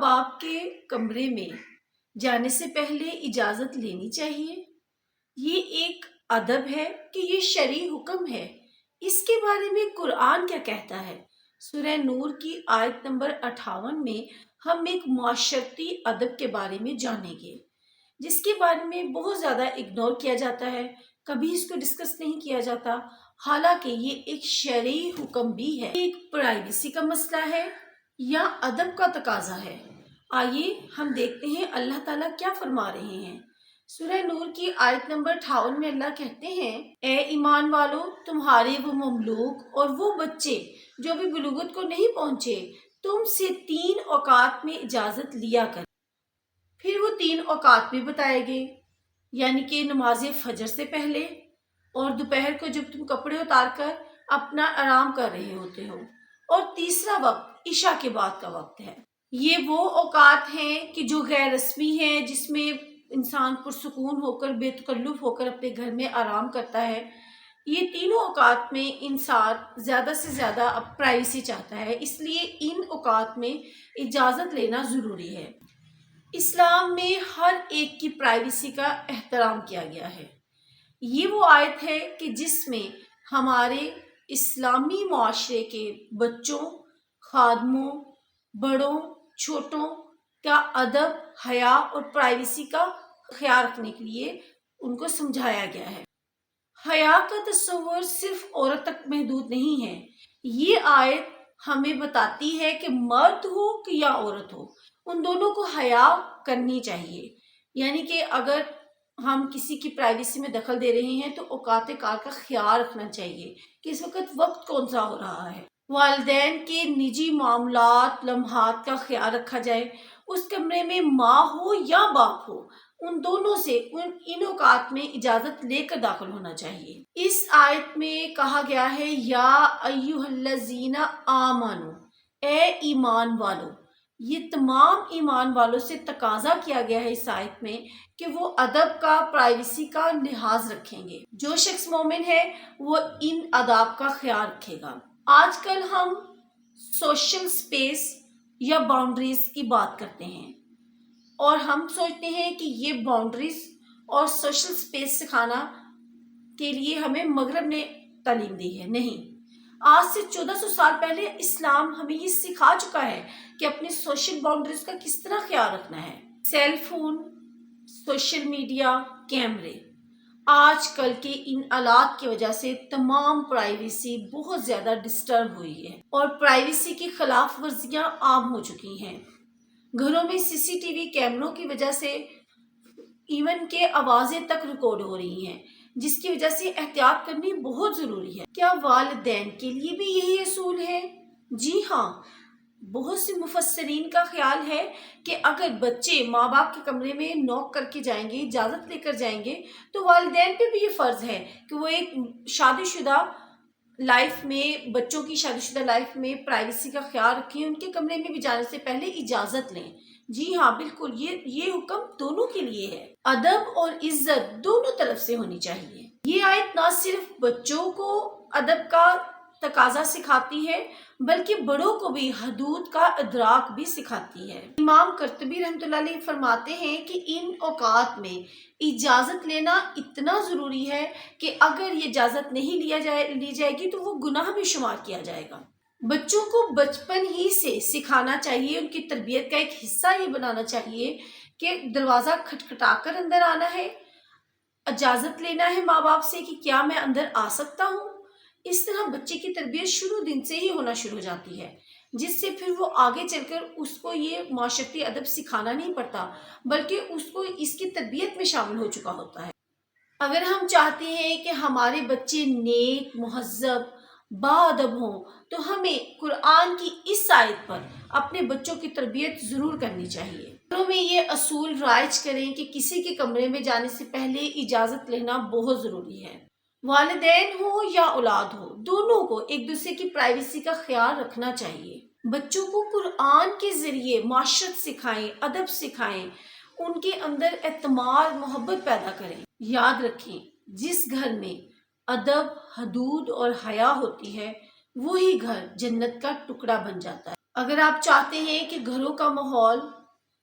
باپ کے کمرے میں جانے سے پہلے اجازت لینی چاہیے؟ یہ ایک ادب ہے کہ یہ شرعی حکم ہے؟ اس کے بارے میں قرآن کیا کہتا ہے؟ سورہ نور کی آیت نمبر 58 میں ہم ایک معاشرتی ادب کے بارے میں جانیں گے، جس کے بارے میں بہت زیادہ اگنور کیا جاتا ہے، کبھی اس کو ڈسکس نہیں کیا جاتا، حالانکہ یہ ایک شرعی حکم بھی ہے۔ ایک پرائیویسی کا مسئلہ ہے یا ادب کا تقاضا ہے؟ آئیے ہم دیکھتے ہیں اللہ تعالیٰ کیا فرما رہے ہیں۔ سورہ نور کی آیت نمبر 58 میں اللہ کہتے ہیں، اے ایمان والو، تمہارے وہ مملوک اور وہ بچے جو بھی بلوغت کو نہیں پہنچے تم سے 3 اوقات میں اجازت لیا کر۔ پھر وہ 3 اوقات بھی بتائے گئے، یعنی کہ نماز فجر سے پہلے اور دوپہر کو جب تم کپڑے اتار کر اپنا آرام کر رہے ہوتے ہو، اور تیسرا وقت عشاء کے بعد کا وقت ہے۔ یہ وہ اوقات ہیں کہ جو غیر رسمی ہیں، جس میں انسان پرسکون ہو کر، بے تکلف ہو کر اپنے گھر میں آرام کرتا ہے۔ یہ تینوں اوقات میں انسان زیادہ سے زیادہ پرائیویسی چاہتا ہے، اس لیے ان اوقات میں اجازت لینا ضروری ہے۔ اسلام میں ہر ایک کی پرائیویسی کا احترام کیا گیا ہے۔ یہ وہ آیت ہے کہ جس میں ہمارے اسلامی معاشرے کے بچوں، خادموں، بڑوں، چھوٹوں کا ادب، حیا اور پرائیویسی کا خیال رکھنے کے لیے ان کو سمجھایا گیا ہے۔ حیا کا تصور صرف عورت تک محدود نہیں ہے۔ یہ آیت ہمیں بتاتی ہے کہ مرد ہو کہ یا عورت ہو، ان دونوں کو حیا کرنی چاہیے۔ یعنی کہ اگر ہم کسی کی پرائیویسی میں دخل دے رہے ہیں تو اوقات کار کا خیال رکھنا چاہیے کہ اس وقت کون سا ہو رہا ہے۔ والدین کے نجی معاملات، لمحات کا خیال رکھا جائے۔ اس کمرے میں ماں ہو یا باپ ہو، ان دونوں سے ان اوقات میں اجازت لے کر داخل ہونا چاہیے۔ اس آیت میں کہا گیا ہے، یا ایھا الذین آمنو، اے ایمان والو۔ یہ تمام ایمان والوں سے تقاضا کیا گیا ہے اس آیت میں کہ وہ ادب کا، پرائیویسی کا لحاظ رکھیں گے۔ جو شخص مومن ہے وہ ان آداب کا خیال رکھے گا۔ آج کل ہم سوشل سپیس یا باؤنڈریز کی بات کرتے ہیں، اور ہم سوچتے ہیں کہ یہ باؤنڈریز اور سوشل سپیس سکھانا کے لیے ہمیں مغرب نے تعلیم دی ہے۔ نہیں، آج سے 1400 سال پہلے اسلام ہمیں یہ سکھا چکا ہے کہ اپنے سوشل باؤنڈریز کا کس طرح خیال رکھنا ہے۔ سیل فون، سوشل میڈیا، کیمرے، آج کل کے ان آلات کی وجہ سے تمام پرائیویسی بہت زیادہ ڈسٹرب ہوئی ہے، اور پرائیویسی کی خلاف ورزیاں عام ہو چکی ہیں۔ گھروں میں CCTV کیمروں کی وجہ سے ایون کہ آوازیں تک ریکارڈ ہو رہی ہیں، جس کی وجہ سے احتیاط کرنی بہت ضروری ہے۔ کیا والدین کے لیے بھی یہی اصول ہے؟ جی ہاں، بہت سے مفسرین کا خیال ہے کہ اگر بچے ماں باپ کے کمرے میں نوک کر کے جائیں گے، اجازت لے کر جائیں گے، تو والدین پہ بھی یہ فرض ہے کہ وہ ایک شادی شدہ لائف میں، بچوں کی شادی شدہ لائف میں پرائیویسی کا خیال رکھیں، ان کے کمرے میں بھی جانے سے پہلے اجازت لیں۔ جی ہاں، بالکل، یہ حکم دونوں کے لیے ہے۔ ادب اور عزت دونوں طرف سے ہونی چاہیے۔ یہ آیت نہ صرف بچوں کو ادب کا تقاضا سکھاتی ہے، بلکہ بڑوں کو بھی حدود کا ادراک بھی سکھاتی ہے۔ امام قرطبی رحمۃ اللہ علیہ فرماتے ہیں کہ ان اوقات میں اجازت لینا اتنا ضروری ہے کہ اگر یہ اجازت نہیں لی جائے گی تو وہ گناہ میں شمار کیا جائے گا۔ بچوں کو بچپن ہی سے سکھانا چاہیے، ان کی تربیت کا ایک حصہ یہ بنانا چاہیے کہ دروازہ کھٹکھٹا کر اندر آنا ہے، اجازت لینا ہے ماں باپ سے کہ کیا میں اندر آ سکتا ہوں۔ اس طرح بچے کی تربیت شروع دن سے ہی ہونا شروع ہو جاتی ہے، جس سے پھر وہ آگے چل کر اس کو یہ معاشرتی ادب سکھانا نہیں پڑتا، بلکہ اس کو اس کی تربیت میں شامل ہو چکا ہوتا ہے۔ اگر ہم چاہتے ہیں کہ ہمارے بچے نیک، مہذب، باادب ہوں، تو ہمیں قرآن کی اس آیت پر اپنے بچوں کی تربیت ضرور کرنی چاہیے۔ گھروں میں یہ اصول رائج کریں کہ کسی کے کمرے میں جانے سے پہلے اجازت لینا بہت ضروری ہے۔ والدین ہو یا اولاد ہو، دونوں کو ایک دوسرے کی پرائیویسی کا خیال رکھنا چاہیے۔ بچوں کو قرآن کے ذریعے معاشرت سکھائیں، ادب سکھائیں، ان کے اندر اعتماد، محبت پیدا کریں۔ یاد رکھیں، جس گھر میں ادب، حدود اور حیا ہوتی ہے، وہی گھر جنت کا ٹکڑا بن جاتا ہے۔ اگر آپ چاہتے ہیں کہ گھروں کا ماحول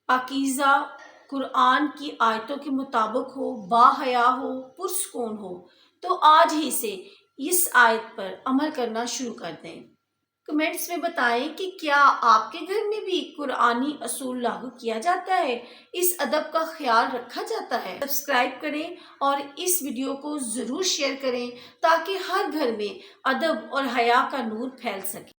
پاکیزہ قرآن کی آیتوں کے مطابق ہو، باحیا ہو، پرسکون ہو، تو آج ہی سے اس آیت پر عمل کرنا شروع کر دیں۔ کمنٹس میں بتائیں کہ کیا آپ کے گھر میں بھی قرآنی اصول لاگو کیا جاتا ہے، اس ادب کا خیال رکھا جاتا ہے۔ سبسکرائب کریں اور اس ویڈیو کو ضرور شیئر کریں تاکہ ہر گھر میں ادب اور حیا کا نور پھیل سکے۔